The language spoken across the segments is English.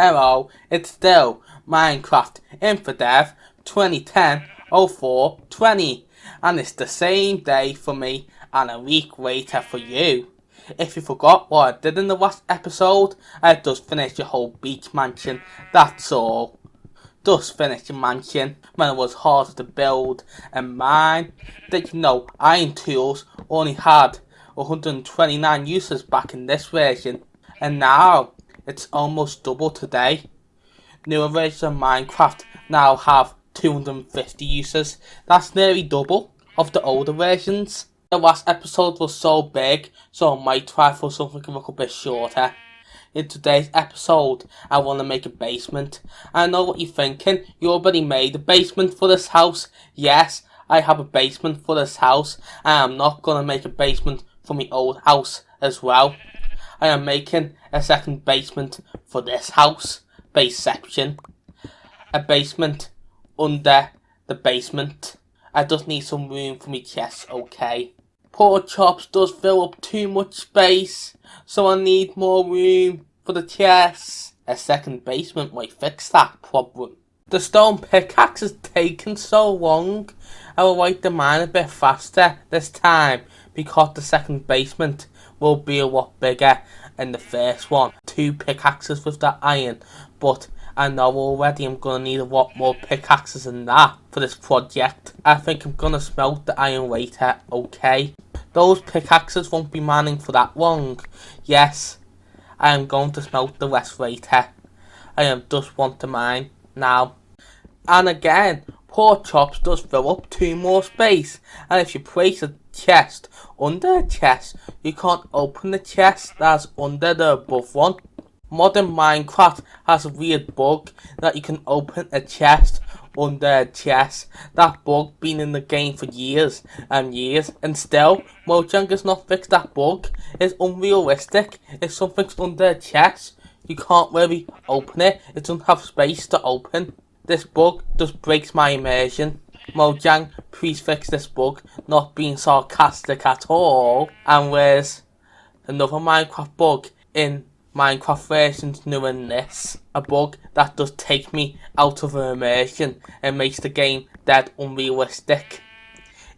Hello, it's still Minecraft Infdev 2010-04-20, and it's the same day for me and a week later for you. If you forgot what I did in the last episode, I just finished the whole beach mansion, that's all. Just finished the mansion when it was harder to build and mine. Did you know iron tools only had 129 uses back in this version, and now it's almost double today. Newer versions of Minecraft now have 250 uses. That's nearly double of the older versions. The last episode was so big, so I might try for something a little bit shorter. In today's episode, I want to make a basement. I know what you're thinking, you already made a basement for this house. Yes, I have a basement for this house. I am not going to make a basement for my old house as well. I am making a second basement for this house, base section. A basement under the basement. I just need some room for my chests, okay. Pork chops does fill up too much space, so I need more room for the chests. A second basement might fix that problem. The stone pickaxe is taking so long. I will like the mine a bit faster this time, because the second basement will be a lot bigger than the first one. 2 pickaxes with that iron, but I know already I'm going to need a lot more pickaxes than that for this project. I think I'm going to smelt the iron later, okay? Those pickaxes won't be mining for that long. Yes, I am going to smelt the rest later. I am just want to mine now. And again, pork chops does fill up 2 more space. And if you place a chest under a chest, you can't open the chest that's under the above one. Modern Minecraft has a weird bug that you can open a chest under a chest. That bug been in the game for years and years, and still Mojang has not fixed that bug. It's unrealistic. If something's under a chest, you can't really open it. It doesn't have space to open. This bug just breaks my immersion. Mojang, please fix this bug. Not being sarcastic at all. And there's another Minecraft bug in Minecraft versions newer than this. A bug that does take me out of immersion and makes the game dead unrealistic.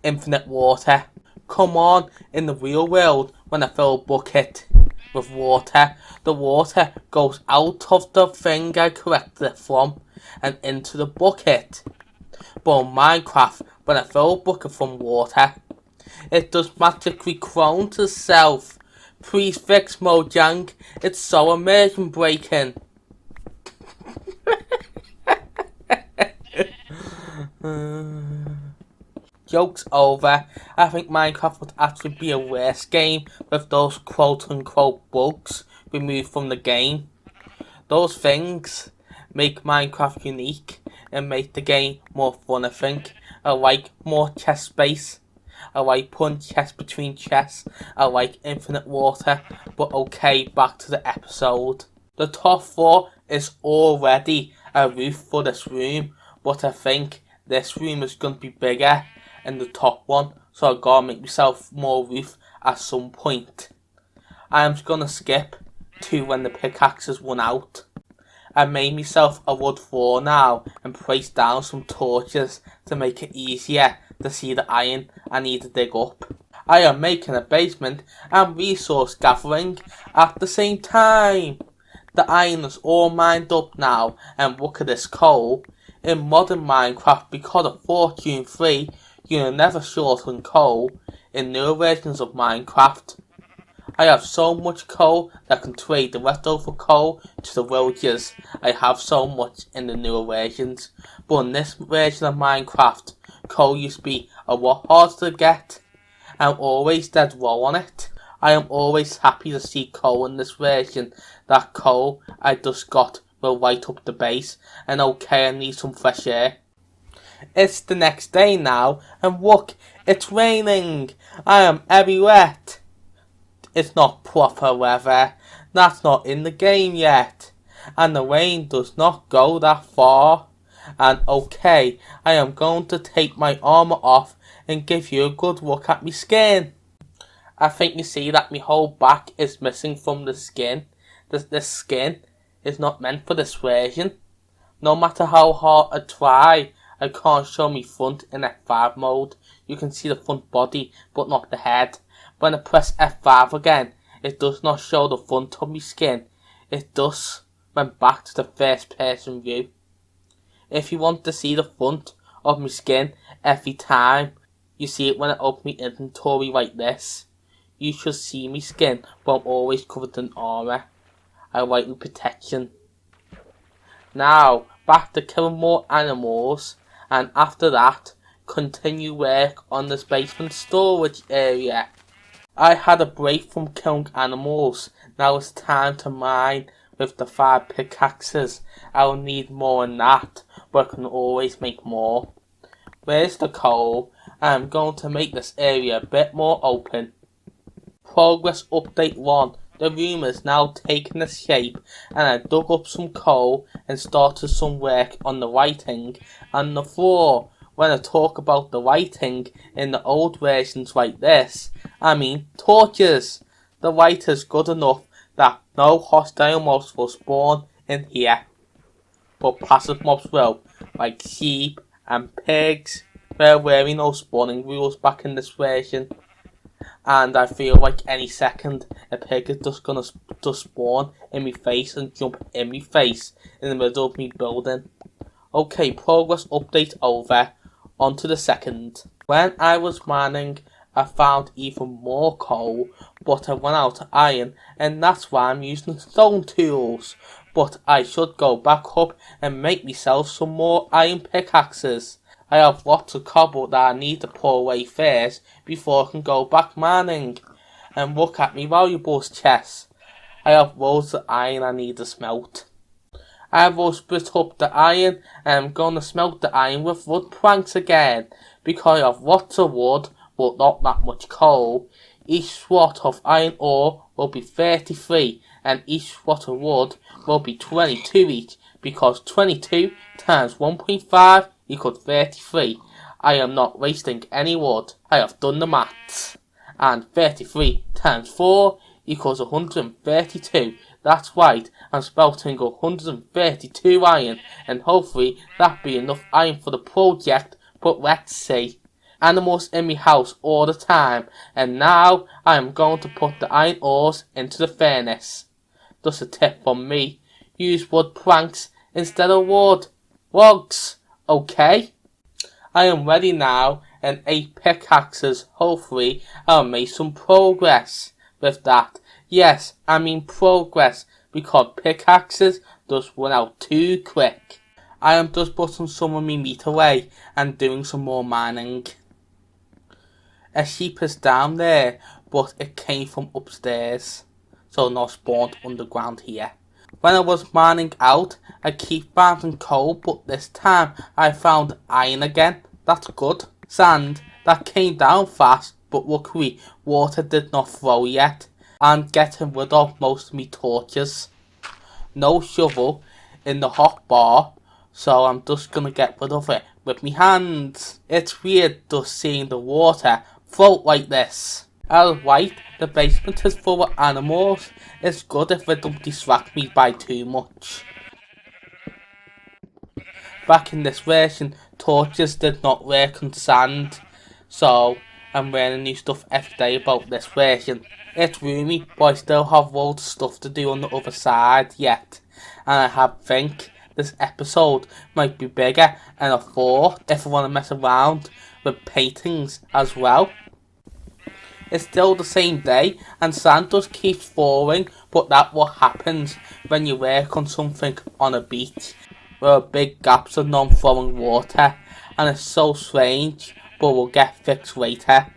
Infinite water. Come on, in the real world, when I fill a bucket with water, the water goes out of the thing I collected it from and into the bucket. But in Minecraft, when I fill a bucket from water, it does magically clone to itself. Please fix Mojang, it's so immersion breaking. Joke's over. I think Minecraft would actually be a worse game with those quote unquote bugs removed from the game. Those things make Minecraft unique and make the game more fun, I think. I like more chest space. I like putting chests between chests. I like infinite water. But okay, back to the episode. The top floor is already a roof for this room, but I think this room is going to be bigger than the top one, so I gotta make myself more roof at some point. I'm just gonna skip to when the pickaxes run out. I made myself a wood floor now and placed down some torches to make it easier to see the iron I need to dig up. I am making a basement and resource gathering at the same time. The iron is all mined up now, and look at this coal. In modern Minecraft, because of Fortune 3, you are never short on coal. In newer versions of Minecraft, I have so much coal that I can trade the leftover coal to the villagers. I have so much in the newer versions. But in this version of Minecraft, coal used to be a lot harder to get. I'm always dead low on it. I am always happy to see coal in this version. That coal I just got will light up the base. And okay, I need some fresh air. It's the next day now, and look, it's raining. I am heavy wet. It's not proper weather. That's not in the game yet. And the rain does not go that far. And okay, I am going to take my armor off and give you a good look at my skin. I think you see that my whole back is missing from the skin. The skin is not meant for this version. No matter how hard I try, I can't show me front in F5 mode. You can see the front body, but not the head. When I press F5 again, it does not show the front of my skin. It does went back to the first person view. If you want to see the front of my skin every time you see it when I open my inventory like this, you should see my skin, but I'm always covered in armour. I like the protection. Now, back to killing more animals, and after that, continue work on this basement storage area. I had a break from killing animals. Now it's time to mine with the 5 pickaxes. I'll need more than that, but I can always make more. Where's the coal? I'm going to make this area a bit more open. Progress update 1. The room is now taking a shape, and I dug up some coal and started some work on the lighting and the floor. When I talk about the lighting in the old versions like this, I mean torches. The light is good enough that no hostile mobs will spawn in here, but passive mobs will, like sheep and pigs. There were no spawning rules back in this version, and I feel like any second a pig is just gonna spawn in my face and jump in my face in the middle of me building. Okay, progress update over. On to the second. When I was mining, I found even more coal, but I ran out of iron, and that's why I'm using stone tools. But I should go back up and make myself some more iron pickaxes. I have lots of cobble that I need to put away first before I can go back mining. And look at me valuables chest. I have loads of iron I need to smelt. I have all split up the iron, and I'm going to smelt the iron with wood planks again, because I have lots of wood but not that much coal. Each swat of iron ore will be 33, and each swat of wood will be 22 each, because 22 times 1.5 equals 33. I am not wasting any wood. I have done the maths. And 33 times 4 equals 132. That's right, I'm spelting 132 iron, and hopefully that'll be enough iron for the project, but let's see. Animals in my house all the time, and now I am going to put the iron ores into the furnace. Just a tip from me, use wood planks instead of wood. Logs, okay? I am ready now, and 8 pickaxes, hopefully I'll make some progress with that. Yes, I mean progress, because pickaxes just run out too quick. I am just putting some of my meat away and doing some more mining. A sheep is down there, but it came from upstairs, so not spawned underground here. When I was mining out, I keep finding coal, but this time I found iron again. That's good. Sand, that came down fast, but luckily water did not flow yet. I'm getting rid of most of my torches. No shovel in the hot bar, so I'm just gonna get rid of it with my hands. It's weird just seeing the water float like this. Alright, the basement is full of animals. It's good if they don't distract me by too much. Back in this version, torches did not work on sand, so I'm learning new stuff every day about this version. It's roomy, but I still have loads of stuff to do on the other side yet. And I think this episode might be bigger than I thought if I want to mess around with paintings as well. It's still the same day, and sand just keeps falling, but that's what happens when you work on something on a beach, where big gaps of non-flowing water, and it's so strange, but we'll get fixed later.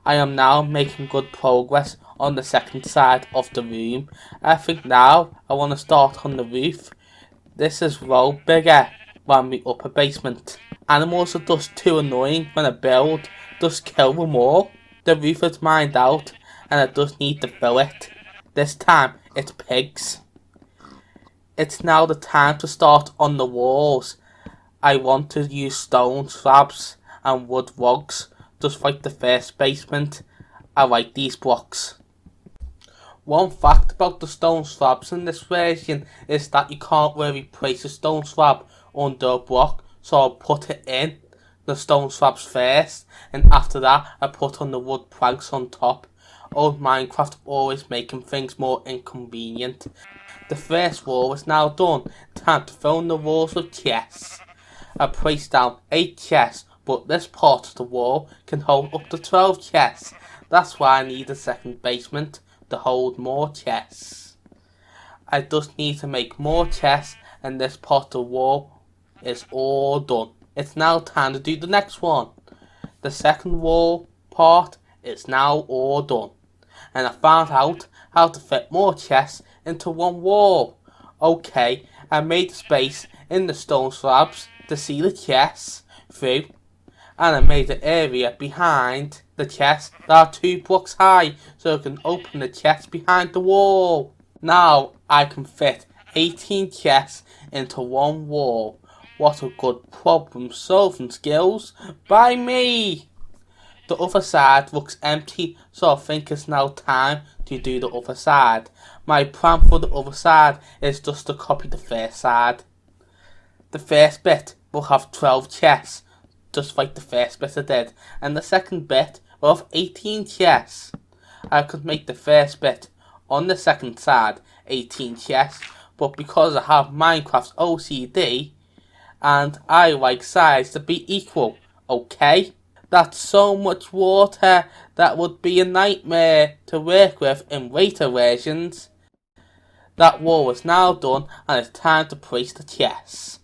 I am now making good progress on the second side of the room. I think now I want to start on the roof. This is well bigger than the upper basement. Animals are just too annoying when I build, just kill them all. The roof is mined out, and I just need to fill it. This time it's pigs. It's now the time to start on the walls. I want to use stone slabs and wood logs, just like the first basement. I like these blocks. One fact about the stone slabs in this version is that you can't really place a stone slab under a block, so I'll put it in the stone slabs first, and after that I put on the wood planks on top. Old Minecraft always making things more inconvenient. The first wall is now done. Time to fill in the walls with chests. I placed down 8 chests, but this part of the wall can hold up to 12 chests. That's why I need a second basement to hold more chests. I just need to make more chests, and this part of the wall is all done. It's now time to do the next one. The second wall part is now all done, and I found out how to fit more chests into one wall. Okay, I made space in the stone slabs to see the chests through, and I made an area behind the chests that are 2 blocks high, so I can open the chests behind the wall. Now I can fit 18 chests into one wall. What a good problem solving skills by me! The other side looks empty, so I think it's now time to do the other side. My plan for the other side is just to copy the first side. The first bit will have 12 chests, just like the first bit I did, and the second bit will have 18 chests. I could make the first bit on the second side 18 chests, but because I have Minecraft's OCD, and I like size to be equal, okay? That's so much water that would be a nightmare to work with in later versions. That wall is now done, and it's time to place the chests.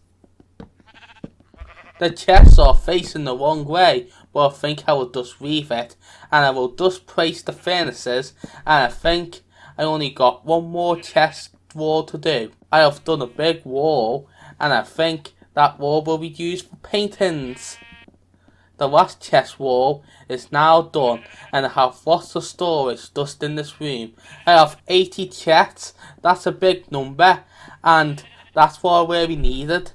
The chests are facing the wrong way, but I think I will just leave it, and I will just place the furnaces, and I think I only got one more chest wall to do. I have done a big wall, and I think that wall will be used for paintings. The last chest wall is now done, and I have lots of storage just in this room. I have 80 chests. That's a big number, and that's what I really needed.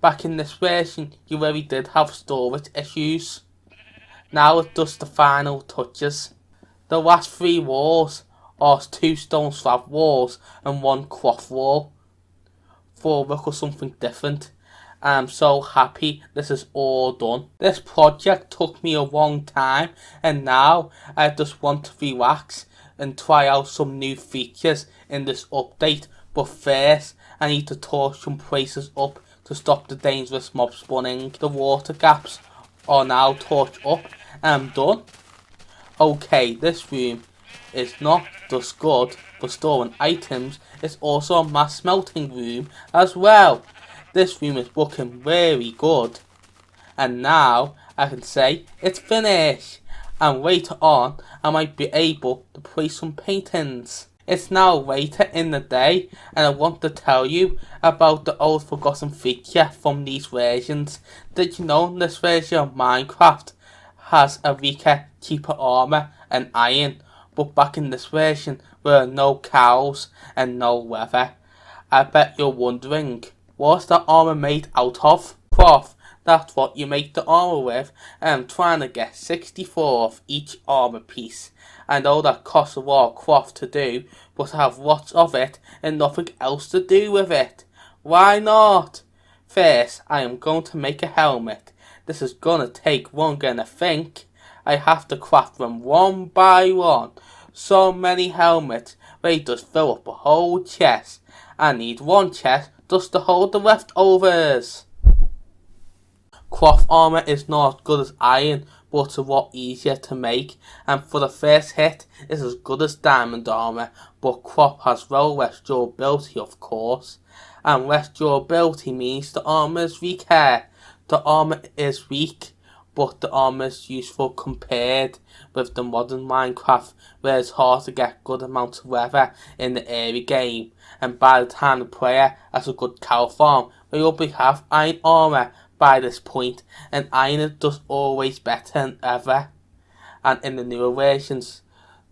Back in this version, you really did have storage issues. Now it's just the final touches. The last 3 walls are 2 stone slab walls and 1 cloth wall. For look at something different. I'm so happy this is all done. This project took me a long time, and now I just want to relax and try out some new features in this update. But first, I need to torch some places up to stop the dangerous mob spawning. The water gaps are now torched up, and I'm done. Okay, this room is not just good for storing items, it's also a mass smelting room as well. This room is looking very good, and now I can say it's finished, and later on I might be able to place some paintings. It's now later in the day, and I want to tell you about the old forgotten feature from these versions. Did you know this version of Minecraft has a weaker, cheaper armor and iron, but back in this version there are no cows and no leather? I bet you're wondering, what's the armor made out of? Cloth. That's what you make the armor with, and I'm trying to get 64 of each armor piece. I know that costs a lot of cloth to do, but I have lots of it and nothing else to do with it. Why not? First, I am going to make a helmet. This is gonna take longer than I think. I have to craft them one by one. So many helmets, they just fill up a whole chest. I need one chest just to hold the leftovers. Cloth armor is not as good as iron, but it's a lot easier to make, and for the first hit it's as good as diamond armor, but cloth has less durability, of course, and less durability means the armor is weaker. The armor is weak, but the armor is useful compared with the modern Minecraft, where it's hard to get good amounts of leather in the early game, and by the time the player has a good cow farm, they will have iron armor by this point, and iron is just always better than ever. And in the newer versions,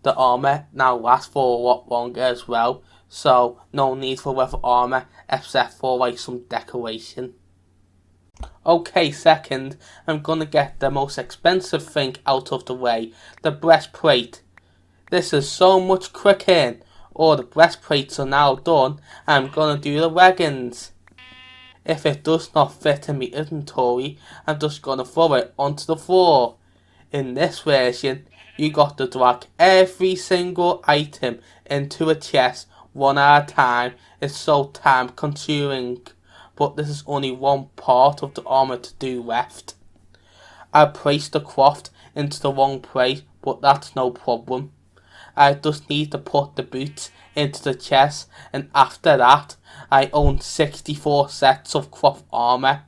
the armor now lasts for a lot longer as well, so no need for leather armor except for like some decoration. Okay, second, I'm gonna get the most expensive thing out of the way, the breastplate. This is so much quicker, All the breastplates are now done. I'm gonna do the leggings. If it does not fit in my inventory, I'm just gonna throw it onto the floor. In this version, you got to drag every single item into a chest one at a time. It's so time consuming, but this is only one part of the armor to do left. I placed the cloth into the wrong place, but that's no problem. I just need to put the boots into the chest, and after that, I own 64 sets of cloth armor.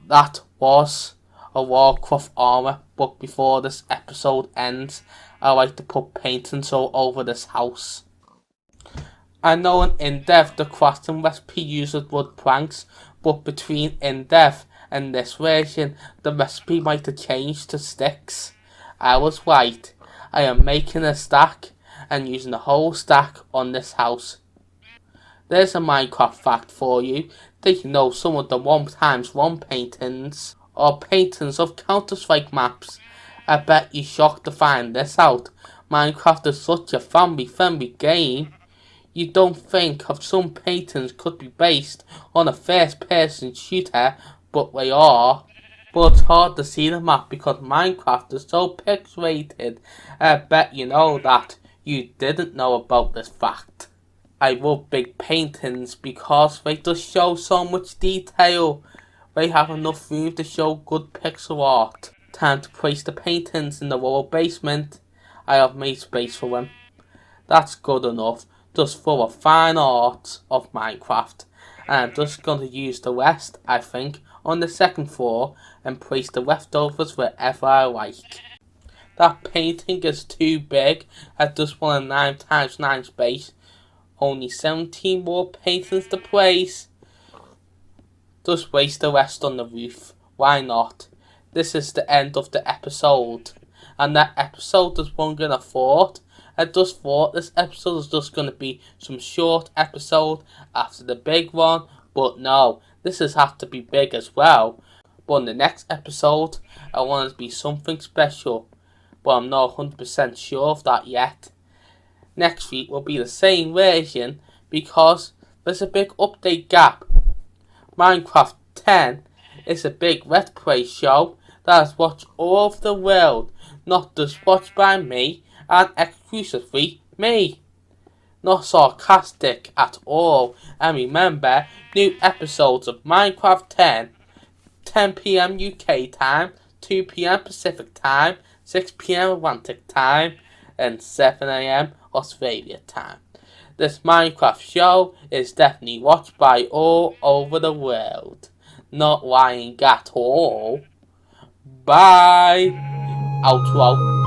That was a Warcraft armor, but before this episode ends, I like to put paintings all over this house. I know in Infdev the crafting recipe uses wood planks, but between Infdev and this version, the recipe might have changed to sticks. I was right. I am making a stack and using the whole stack on this house. There's a Minecraft fact for you. Did you know some of the 1x1 paintings are paintings of Counter-Strike maps? I bet you're shocked to find this out. Minecraft is such a family-friendly game. You don't think of some paintings could be based on a first-person shooter, but they are. But it's hard to see the map because Minecraft is so pixelated. I bet you know that. You didn't know about this fact. I love big paintings because they just show so much detail. They have enough room to show good pixel art. Time to place the paintings in the lower basement. I have made space for them. That's good enough. Just for a fine art of Minecraft. And I'm just going to use the rest, I think, on the second floor and place the leftovers wherever I like. That painting is too big. I just want a 9x9 space. Only 17 more paintings to place. Just waste the rest on the roof. Why not? This is the end of the episode. And that episode is longer than I thought. I just thought this episode was just going to be some short episode after the big one. But no, this has had to be big as well. But in the next episode, I want it to be something special. But I'm not 100% sure of that yet. Next week will be the same version because there's a big update gap. Minecraft 10 is a big Let's Play show that is watched all over the world, not just watched by me and exclusively me. Not sarcastic at all. And remember, new episodes of Minecraft 10 PM UK time, 2 PM Pacific time, 6 PM Atlantic time, and 7 AM Australia time. This Minecraft show is definitely watched by all over the world. Not lying at all. Bye. Outro.